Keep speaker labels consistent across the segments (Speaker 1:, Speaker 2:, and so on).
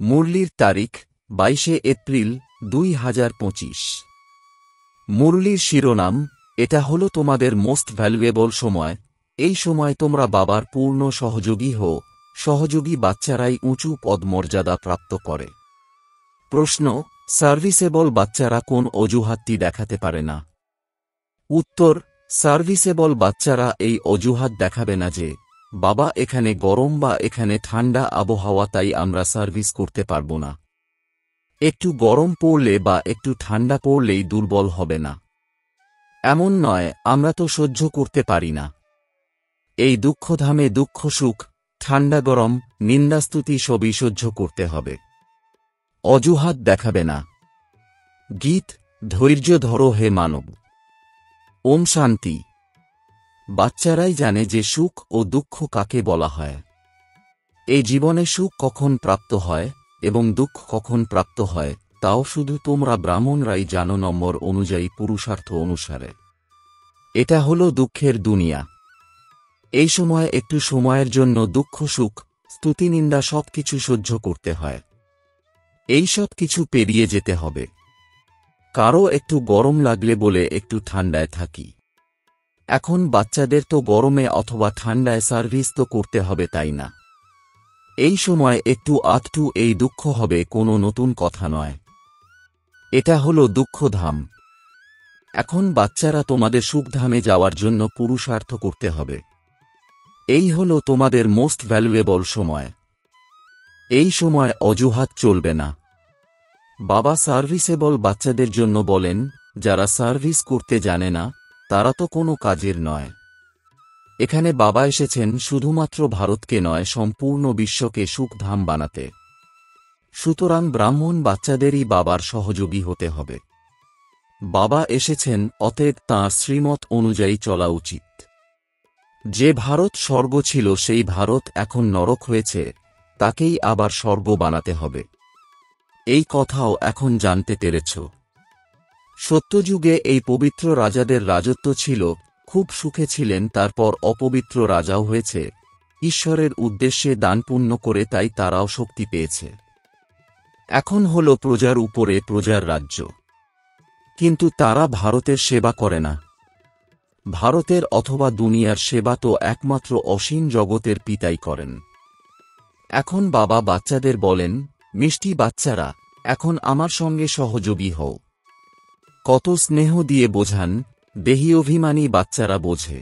Speaker 1: মুরলির তারিখ 22 এপ্রিল 2025। মুরলির শিরোনাম, এটা হলো তোমাদের মোস্ট ভ্যালুয়েবল সময়। এই সময় তোমরা বাবার পূর্ণ সহযোগী হও। সহযোগী বাচ্চারাই উঁচু পদমর্যাদা প্রাপ্ত করে। প্রশ্ন, সার্ভিসেবল বাচ্চারা কোন অজুহাতটি দেখাতে পারে না? উত্তর, সার্ভিসেবল বাচ্চারা এই অজুহাত দেখাবে না যে বাবা এখানে গরম বা এখানে ঠান্ডা আবহাওয়া, তাই আমরা সার্ভিস করতে পারব না। একটু গরম পড়লে বা একটু ঠান্ডা পড়লেই দুর্বল হবে না, এমন নয় আমরা তো সহ্য করতে পারি না। এই দুঃখধামে দুঃখ সুখ, ঠান্ডা গরম, নিন্দাস্তুতি সবই সহ্য করতে হবে। অজুহাত দেখাবে না। গীত, ধৈর্য ধরো হে মানব। ওম শান্তি। বাচ্চারাই জানে যে সুখ ও দুঃখ কাকে বলা হয়। এই জীবনে সুখ কখন প্রাপ্ত হয় এবং দুঃখ কখন প্রাপ্ত হয় তাও শুধু তোমরা ব্রাহ্মণরাই জানো, নম্বর অনুযায়ী পুরুষার্থ অনুসারে। এটা হলো দুঃখের দুনিয়া। এই সময় একটু সময়ের জন্য দুঃখ সুখ স্তুতিনিন্দা সবকিছু সহ্য করতে হয়। এই সব কিছু পেরিয়ে যেতে হবে। কারো একটু গরম লাগলে বলে একটু ঠান্ডায় থাকি। এখন বাচ্চাদের তো গরমে অথবা ঠান্ডায় সার্ভিস তো করতে হবে, তাই না? এই সময় একটু আধটু এই দুঃখ হবে, কোনো নতুন কথা নয়। এটা হলো দুঃখধাম। এখন বাচ্চারা তোমাদের সুখধামে যাওয়ার জন্য পুরুষার্থ করতে হবে। এই হলো তোমাদের মোস্ট ভ্যালুয়েবল সময়। এই সময় অজুহাত চলবে না। বাবা সার্ভিসেবল বাচ্চাদের জন্য বলেন, যারা সার্ভিস করতে জানে না তারা তো কোনো কাজের নয়। এখানে বাবা এসেছেন শুধুমাত্র ভারতকে নয়, সম্পূর্ণ বিশ্বকে সুখধাম বানাতে। সুতরাং ব্রাহ্মণ বাচ্চাদেরই বাবার সহযোগী হতে হবে। বাবা এসেছেন, অতএব তাঁর শ্রীমত অনুযায়ী চলা উচিত। যে ভারত স্বর্গ ছিল সেই ভারত এখন নরক হয়েছে, তাকেই আবার স্বর্গ বানাতে হবে। এই কথাও এখন জানতে পেরেছ। সত্যযুগে এই পবিত্র রাজাদের রাজত্ব ছিল, খুব সুখে ছিলেন, তারপর অপবিত্র রাজাও হয়েছে। ঈশ্বরের উদ্দেশ্যে দান পুণ্য করে তাই তারাও শক্তি পেয়েছে। এখন হল প্রজার উপরে প্রজার রাজ্য। কিন্তু তারা ভারতের সেবা করে না। ভারতের অথবা দুনিয়ার সেবা তো একমাত্র অসীম জগতের পিতাই করেন। এখন বাবা বাচ্চাদের বলেন, মিষ্টি বাচ্চারা, এখন আমার সঙ্গে সহযোগী হও। কত স্নেহ দিয়ে বোঝান। দেহী অভিমানী বাচ্চারা বোঝে।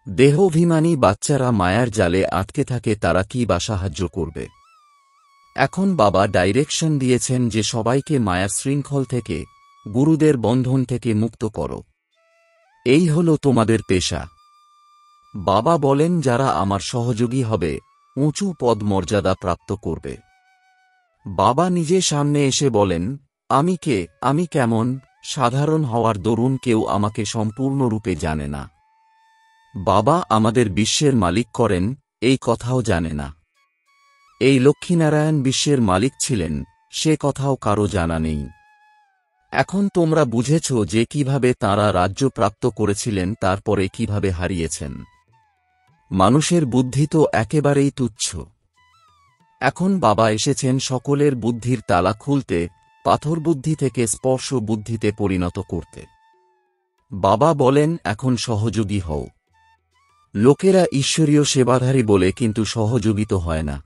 Speaker 1: দেহ অভিমানী বাচ্চারা মায়ার জালে আটকে থাকে, তারা কি বা সাহায্য করবে? এখন বাবা ডাইরেকশন দিয়েছেন যে সবাইকে মায়ার শৃঙ্খল থেকে, গুরুদের বন্ধন থেকে মুক্ত করো। এই হলো তোমাদের পেশা। বাবা বলেন, যারা আমার সহযোগী হবে উঁচু পদ মর্যাদা প্রাপ্ত করবে। বাবা নিজে সামনে এসে বলেন, আমি কে, আমি কেমন? সাধারণ হওয়ার দরুন কেউ আমাকে সম্পূর্ণরূপে জানে না। বাবা আমাদের বিশ্বের মালিক করেন, এই কথাও জানে না। এই লক্ষ্মীনারায়ণ বিশ্বের মালিক ছিলেন, সে কথাও কারো জানা নেই। এখন তোমরা বুঝেছ যে কিভাবে তাঁরা রাজ্য প্রাপ্ত করেছিলেন, তারপরে কিভাবে হারিয়েছেন। মানুষের বুদ্ধি তো একেবারেই তুচ্ছ। এখন বাবা এসেছেন সকলের বুদ্ধির তালা খুলতে, পাথর বুদ্ধি থেকে স্পর্শ বুদ্ধিতে পরিণত করতে। বাবা বলেন, এখন সহযোগী হও। লোকেরা ঈশ্বরীয় সেবাধারী বলে কিন্তু সহযোগী তো হয় না।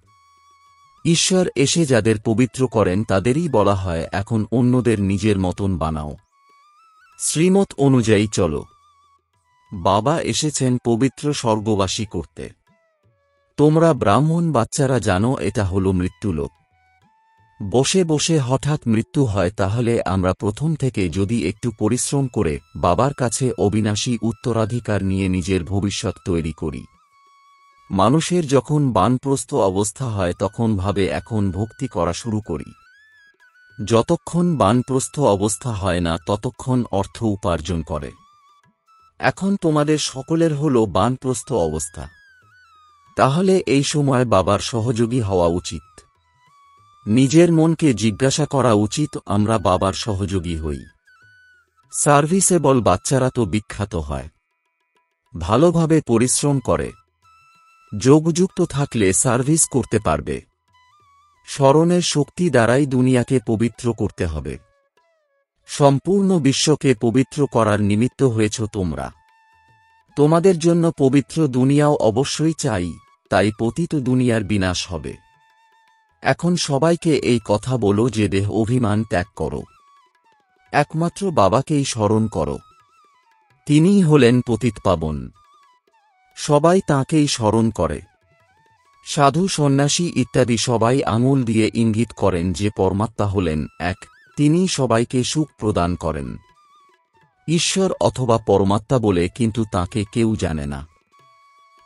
Speaker 1: ঈশ্বর এসে যাদের পবিত্র করেন তাদেরই বলা হয়, এখন অন্যদের নিজের মতন বানাও। শ্রীমত অনুযায়ী চলো। বাবা এসেছেন পবিত্র স্বর্গবাসী করতে। তোমরা ব্রাহ্মণ বাচ্চারা জানো এটা হলো মৃত্যুলোক। বসে বসে হঠাৎ মৃত্যু হয়, তাহলে আমরা প্রথম থেকে যদি একটু পরিশ্রম করে বাবার কাছে অবিনাশী উত্তরাধিকার নিয়ে নিজের ভবিষ্যৎ তৈরি করি। মানুষের যখন বানপ্রস্থ অবস্থা হয় তখন ভাবে এখন ভক্তি করা শুরু করি। যতক্ষণ বানপ্রস্থ অবস্থা হয় না ততক্ষণ অর্থ উপার্জন করে। এখন তোমাদের সকলের হলো বানপ্রস্থ অবস্থা। তাহলে এই সময় বাবার সহযোগী হওয়া উচিত। নিজের মনকে জিজ্ঞাসা করা উচিত, আমরা বাবার সহযোগী হই। সার্ভিসেবল বাচ্চারা তো বিখ্যাত হয়, ভালোভাবে পরিশ্রম করে। যোগযুক্ত থাকলে সার্ভিস করতে পারবে। স্মরণের শক্তি দ্বারাই দুনিয়াকে পবিত্র করতে হবে। সম্পূর্ণ বিশ্বকে পবিত্র করার নিমিত্ত হয়েছ তোমরা। তোমাদের জন্য পবিত্র দুনিয়াও অবশ্যই চাই, তাই পতিত দুনিয়ার বিনাশ হবে। এখন সবাইকে এই কথা বলো যে দেহ অভিমান ত্যাগ করো। একমাত্র বাবাকেই স্মরণ করো। তিনিই হলেন পতিতপাবন। সবাই তাঁকেই স্মরণ করে। সাধু সন্ন্যাসী ইত্যাদি সবাই আঙুল দিয়ে ইঙ্গিত করেন যে পরমাত্মা হলেন এক, তিনিই সবাইকে সুখ প্রদান করেন। ঈশ্বর অথবা পরমাত্মা বলে কিন্তু তাঁকে কেউ জানে না।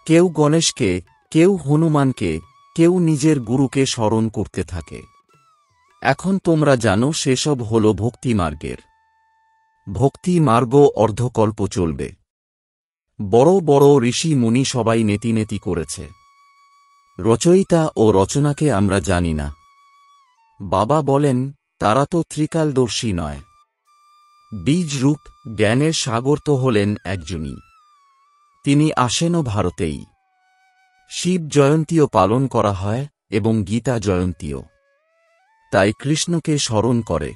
Speaker 1: কেউ গণেশকে, কেউ হনুমানকে, কেউ নিজের গুরুকে স্মরণ করতে থাকে। এখন তোমরা জানো সেসব হল ভক্তিমার্গের। ভক্তি মার্গ অর্ধকল্প চলবে। বড় বড় ঋষি মুনি সবাই নেতি নেতি করেছে। রচয়িতা ও রচনাকে আমরা জানি না। বাবা বলেন তারা তো ত্রিকালদর্শী নয়। বীজরূপ জ্ঞানের সাগর তো হলেন একজনই। তিনি আসেনও ভারতেই। শিব জয়ন্তীও পালন করা হয় এবং গীতা জয়ন্তীও। তাই কৃষ্ণকে স্মরণ করে।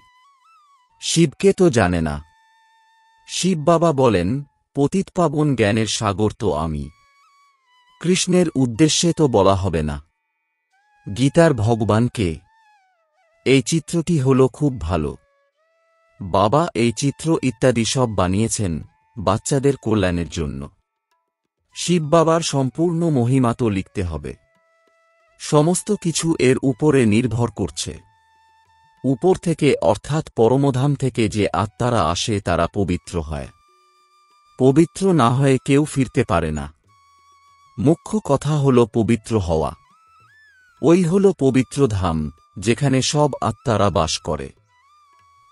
Speaker 1: শিবকে তো জানে না। শিব বাবা বলেন পতিতপাবন জ্ঞানের সাগর তো আমি। কৃষ্ণের উদ্দেশ্যে তো বলা হবে না। গীতার ভগবানকে। এই চিত্রটি হল খুব ভালো। বাবা এই চিত্র ইত্যাদি সব বানিয়েছেন বাচ্চাদের কল্যাণের জন্য। শিব বাবার সম্পূর্ণ মহিমা তো লিখতে হবে। সমস্ত কিছু এর উপরে নির্ভর করছে। উপর থেকে অর্থাৎ পরমধাম থেকে যে আত্মারা আসে তারা পবিত্র হয়। পবিত্র না হয়ে কেউ ফিরতে পারে না। মুখ্য কথা হল পবিত্র হওয়া। ওই হল পবিত্র ধাম, যেখানে সব আত্মারা বাস করে।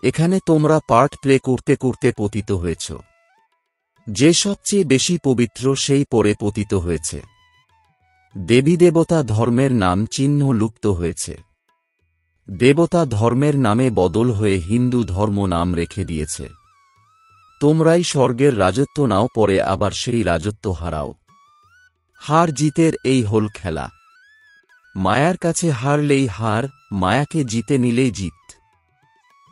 Speaker 1: এখানে তোমরা পার্ট প্লে করতে করতে পতিত হয়েছ। যে সবচেয়ে বেশি পবিত্র সেই পরে পতিত হয়েছে। দেবী দেবতা ধর্মের নাম চিহ্ন লুপ্ত হয়েছে। দেবতা ধর্মের নামে বদল হয়ে হিন্দু ধর্ম নাম রেখে দিয়েছে। তোমরাই স্বর্গের রাজত্ব নাও, পরে আবার সেই রাজত্ব হারাও। হার জিতের এই হল খেলা। মায়ার কাছে হারলেই হার, মায়াকে জিতে নিলেই জিত।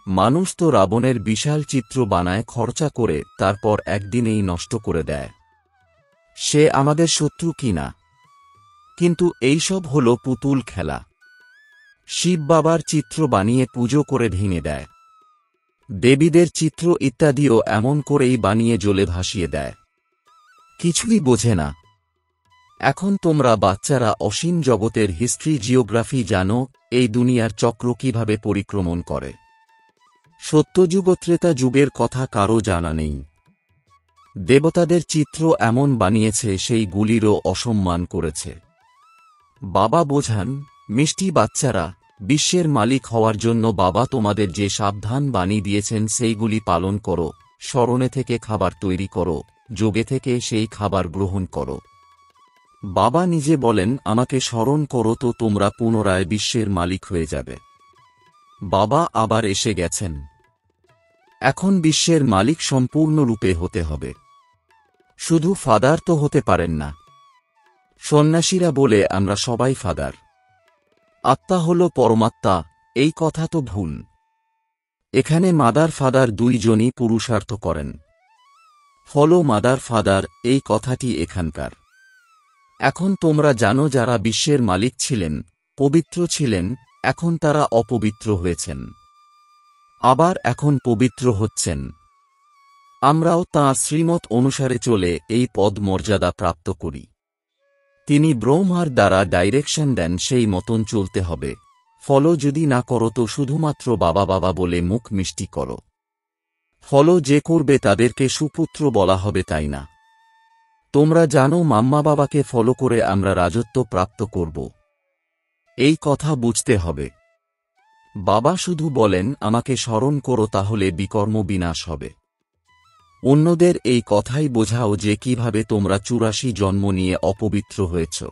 Speaker 1: মানুষ তো রাবণের বিশাল চিত্র বানায় খরচা করে, তারপর একদিনেই নষ্ট করে দেয়। সে আমাদের শত্রু কিনা। কিন্তু এইসব হল পুতুল খেলা। শিব বাবার চিত্র বানিয়ে পুজো করে ভেঙে দেয়। দেবীদের চিত্র ইত্যাদিও এমন করেই বানিয়ে জলে ভাসিয়ে দেয়। কিছুই বোঝে না। এখন তোমরা বাচ্চারা অসীম জগতের হিস্ট্রি জিওগ্রাফি জানো, এই দুনিয়ার চক্র কিভাবে পরিক্রমণ করে। সত্যযুগ ত্রেতা যুগের কথা কারও জানা নেই। দেবতাদের চিত্র এমন বানিয়েছে সেইগুলিরও অসম্মান করেছে। বাবা বোঝান, মিষ্টি বাচ্চারা, বিশ্বের মালিক হওয়ার জন্য বাবা তোমাদের যে সাবধান বাণী দিয়েছেন সেইগুলি পালন করো। স্মরণে থেকে খাবার তৈরি করো, যোগে থেকে সেই খাবার গ্রহণ করো। বাবা নিজে বলেন আমাকে স্মরণ করো তো তোমরা পুনরায় বিশ্বের মালিক হয়ে যাবে। বাবা আবার এসে গেছেন। এখন বিশ্বের মালিক সম্পূর্ণরূপে হতে হবে। শুধু ফাদার তো হতে পারেন না। সন্ন্যাসীরা বলে আমরা সবাই ফাদার। আত্মা হল পরমাত্মা, এই কথা তো ভুল। এখানে মাদার ফাদার দুইজনই পুরুষার্থ করেন। ফলো মাদার ফাদার, এই কথাটি এখানকার। এখন তোমরা জানো যারা বিশ্বের মালিক ছিলেন, পবিত্র ছিলেন, এখন তারা অপবিত্র হয়েছেন। আবার এখন পবিত্র হচ্ছেন। আমরাও তাঁর শ্রীমত অনুসারে চলে এই পদ মর্যাদা প্রাপ্ত করি। তিনি ব্রহ্মার দ্বারা ডাইরেকশন দেন, সেই মতন চলতে হবে। ফলো যদি না করো তো শুধুমাত্র বাবা বাবা বলে মুখ মিষ্টি করো। ফলো যে করবে তাদেরকে সুপুত্র বলা হবে, তাই না? তোমরা জানো মাম্মা বাবাকে ফলো করে আমরা রাজত্ব প্রাপ্ত করব। এই কথা বুঝতে হবে। বাবা শুধু বলেন আমাকে স্মরণ করো, তাহলে বিকর্ম বিনাশ হবে। অন্যদের এই কথাই বোঝাও যে কিভাবে তোমরা ৮৪ জন্ম নিয়ে অপবিত্র হয়েছ।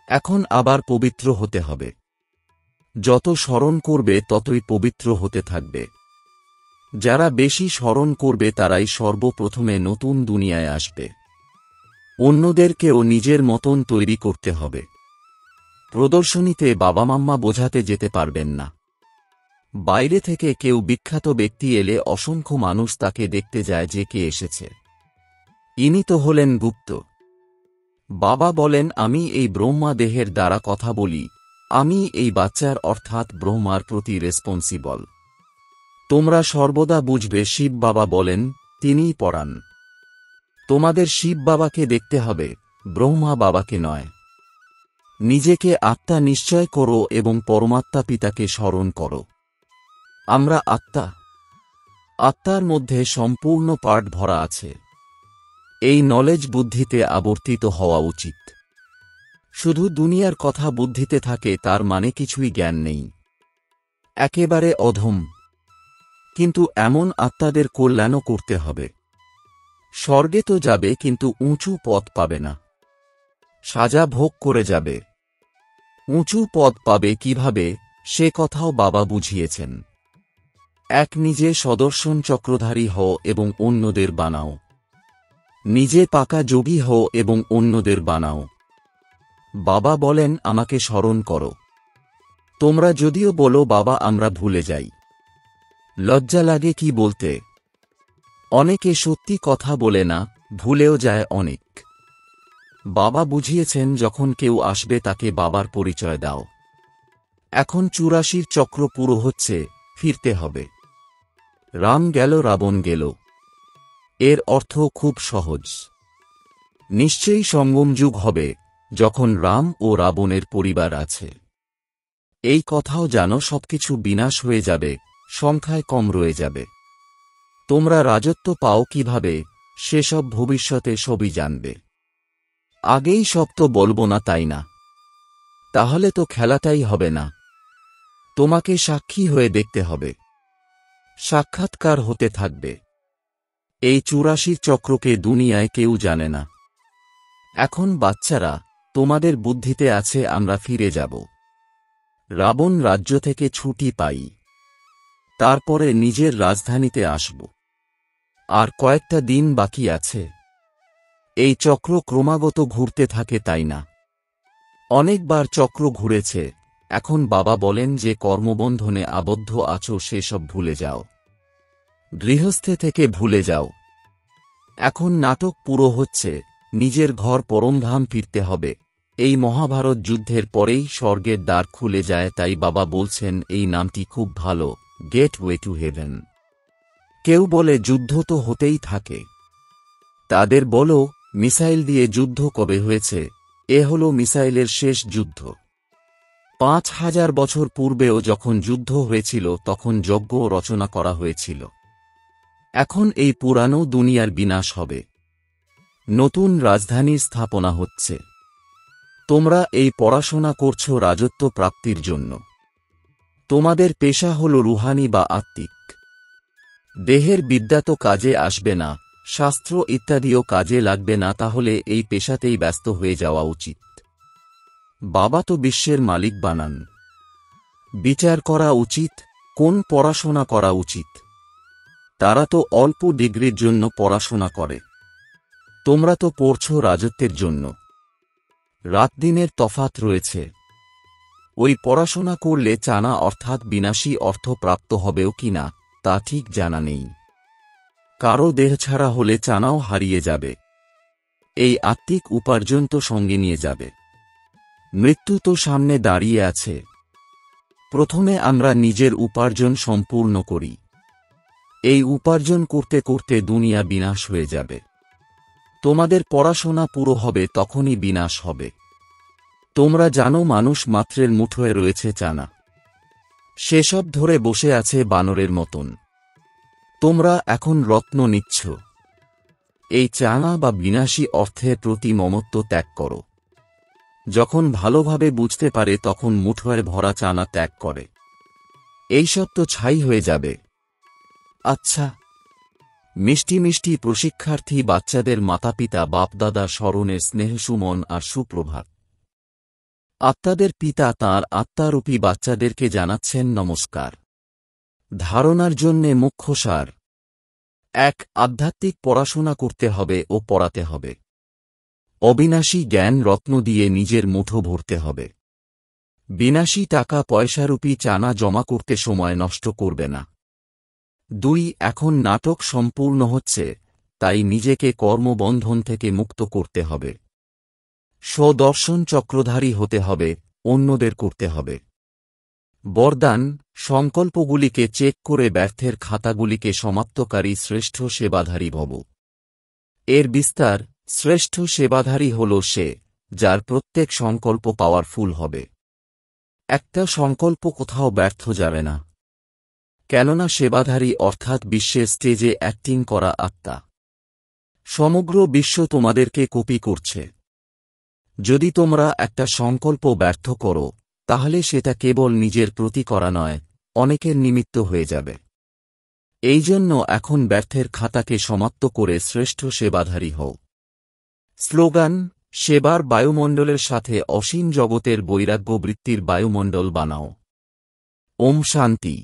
Speaker 1: এখন আবার পবিত্র হতে হবে। যত স্মরণ করবে ততই পবিত্র হতে থাকবে। যারা বেশি স্মরণ করবে তারাই সর্বপ্রথমে নতুন দুনিয়ায় আসবে। অন্যদেরকেও নিজের মতন তৈরি করতে হবে। প্রদর্শনীতে বাবা মাম্মা বোঝাতে যেতে পারবেন না। বাইরে থেকে কেউ বিখ্যাত ব্যক্তি এলে অসংখ্য মানুষ তাকে দেখতে যায় যে কে এসেছে। ইনি তো হলেন গুপ্ত। বাবা বলেন, আমি এই ব্রহ্মা দেহের দ্বারা কথা বলি, আমি এই বাচ্চার অর্থাৎ ব্রহ্মার প্রতি রেসপন্সিবল। তোমরা সর্বদা বুঝবে। শিব বাবা বলেন, তিনিই পড়ান। তোমাদের শিব বাবাকে দেখতে হবে, ব্রহ্মা বাবাকে নয়। নিজেকে আত্মা নিশ্চয় করো এবং পরমাত্মা পিতাকে স্মরণ করো। আমরা আত্মা। আত্মার মধ্যে সম্পূর্ণ পার্ট ভরা আছে। এই নলেজ বুদ্ধিতে আবর্তিত হওয়া উচিত। শুধু দুনিয়ার কথা বুদ্ধিতে থাকে তার মানে কিছুই জ্ঞান নেই, একেবারে অধম। কিন্তু এমন আত্মাদের কল্যাণও করতে হবে। স্বর্গে তো যাবে কিন্তু উঁচু পদ পাবে না, সাজা ভোগ করে যাবে। উঁচু পদ পাবে কিভাবে সে কথাও বাবা বুঝিয়েছেন। এক, নিজে সদর্শন চক্রধারী হও এবং অন্যদের বানাও। নিজে পাকা যোগী হও এবং অন্যদের বানাও। বাবা বলেন, আমাকে স্মরণ করো। তোমরা যদিও বলো বাবা আমরা ভুলে যাই, লজ্জা লাগে কি বলতে। অনেকে সত্যি কথা বলে না, ভুলেও যায় অনেক। বাবা বুঝিয়েছেন যখন কেউ আসবে তাকে বাবার পরিচয় দাও। এখন ৮৪ চক্র পুরো হচ্ছে, ফিরতে হবে। রাম গেল রাবণ গেল, এর অর্থ খুব সহজ। নিশ্চয়ই সঙ্গম যুগ হবে যখন রাম ও রাবণের পরিবার আছে। এই কথাও জানো সবকিছু বিনাশ হয়ে যাবে, সংখ্যায় কম রয়ে যাবে। তোমরা রাজত্ব পাও কিভাবে সেসব ভবিষ্যতে সবই জানবে। আগেই সব তো বলবো না, তাই না? তাহলে তো খেলাটাই হবে না। তোমাকে সাক্ষী হয়ে দেখতে হবে, সাক্ষাৎকার হতে থাকবে। এই ৮৪ চক্রকে দুনিয়ায় কেউ জানে না। এখন বাচ্চারা, তোমাদের বুদ্ধিতে আছে আমরা ফিরে যাব। রাবণ রাজ্য থেকে ছুটি পাই, তারপরে নিজের রাজধানীতে আসব। আর কয়েকটা দিন বাকি আছে। এই চক্র ক্রমাগত ঘুরতে থাকে, তাই না? অনেকবার চক্র ঘুরেছে। এখন বাবা বলেন যে কর্মবন্ধনে আবদ্ধ আছো সেসব ভুলে যাও, গৃহস্থে থেকে ভুলে যাও। এখন নাটক পুরো হচ্ছে, নিজের ঘর পরমধাম ফিরতে হবে। এই মহাভারত যুদ্ধের পরেই স্বর্গের দ্বার খুলে যায়, তাই বাবা বলছেন এই নামটি খুব ভালো, গেটওয়ে টু হেভেন। কেউ বলে যুদ্ধ তো হতেই থাকে। তাদের বলো, মিসাইল দিয়ে যুদ্ধ কবে হয়েছে? এ হল মিসাইলের শেষ যুদ্ধ। ৫,০০০ বছর পূর্বেও যখন যুদ্ধ হয়েছিল তখন যজ্ঞ রচনা করা হয়েছিল। এখন এই পুরানো দুনিয়ার বিনাশ হবে, নতুন রাজধানীর স্থাপনা হচ্ছে। তোমরা এই পড়াশোনা করছো রাজত্ব প্রাপ্তির জন্য। তোমাদের পেশা হল রুহানি বা আত্মিক। দেহের বিদ্যা তো কাজে আসবে না, শাস্ত্র ইত্যাদিও কাজে লাগবে না, তাহলে এই পেশাতেই ব্যস্ত হয়ে যাওয়া উচিত। বাবা তো বিশ্বের মালিক বানান। বিচার করা উচিত কোন পড়াশোনা করা উচিত। তারা তো অল্প ডিগ্রির জন্য পড়াশোনা করে, তোমরা তো পড়ছো রাজত্বের জন্য। রাত দিনের তফাত রয়েছে। ওই পড়াশোনা করলে চানা অর্থাৎ বিনাশী অর্থ প্রাপ্ত হবেও কিনা তা ঠিক জানা নেই। কারো দেহ ছাড়া হলে চানাও হারিয়ে যাবে। এই আত্মিক উপার্জন তো সঙ্গে নিয়ে যাবে। মৃত্যু তো সামনে দাঁড়িয়ে আছে। প্রথমে আমরা নিজের উপার্জন সম্পূর্ণ করি। এই উপার্জন করতে করতে দুনিয়া বিনাশ হয়ে যাবে। তোমাদের পড়াশোনা পুরো হবে, তখনই বিনাশ হবে। তোমরা জানো মানুষ মাত্রের মুঠোয় রয়েছে চানা, সেসব ধরে বসে আছে বানরের মতন। তোমরা এখন রত্ন নিচ্ছ। এই চানা বা বিনাশী অর্থের প্রতি মমত্ব ত্যাগ করো। যখন ভালোভাবে বুঝতে পারে তখন মুঠোয় ভরা চানা ত্যাগ করে। এইসব তো ছাই হয়ে যাবে। আচ্ছা, মিষ্টি মিষ্টি প্রশিক্ষার্থী বাচ্চাদের মাতাপিতা বাপদাদা স্মরণের স্নেহসুমন আর সুপ্রভাত। আত্মাদের পিতা তাঁর আত্মারূপী বাচ্চাদেরকে জানাচ্ছেন নমস্কার। ধারণার জন্যে মুখ্য সার: ১. আধ্যাত্মিক পড়াশোনা করতে হবে ও পড়াতে হবে। অবিনাশী জ্ঞান রত্ন দিয়ে নিজের মুঠো ভরতে হবে। বিনাশী টাকা পয়সারূপী চানা জমা করতে সময় নষ্ট করবে না। 2 এখন নাটক সম্পূর্ণ হচ্ছে, তাই নিজেকে কর্মবন্ধন থেকে মুক্ত করতে হবে। স্বদর্শন চক্রধারী হতে হবে, অন্যদের করতে হবে। বরদান, সংকল্পগুলিকে চেক করে ব্যর্থের খাতাগুলিকে সমাপ্তকারী শ্রেষ্ঠ সেবাধারী ভব। এর বিস্তার, শ্রেষ্ঠ সেবাধারী হল সে, যার প্রত্যেক সংকল্প পাওয়ারফুল হবে। একটা সংকল্প কোথাও ব্যর্থ যাবে না, কেননা সেবাধারী অর্থাৎ বিশ্বের স্টেজে অ্যাক্টিং করা আত্মা। সমগ্র বিশ্ব তোমাদেরকে কপি করছে। যদি তোমরা একটা সংকল্প ব্যর্থ করো, তাহলে সেটা কেবল নিজের প্রতি করা নয়, অনেকের নিমিত্ত হয়ে যাবে। এই জন্য এখন ব্যর্থের খাতাকে সমাপ্ত করে শ্রেষ্ঠ সেবাধারী হও। স্লোগান, সেবার বায়ুমণ্ডলের সাথে অসীম জগতের বৈরাগ্য বৃত্তির বায়ুমণ্ডল বানাও। ওম শান্তি।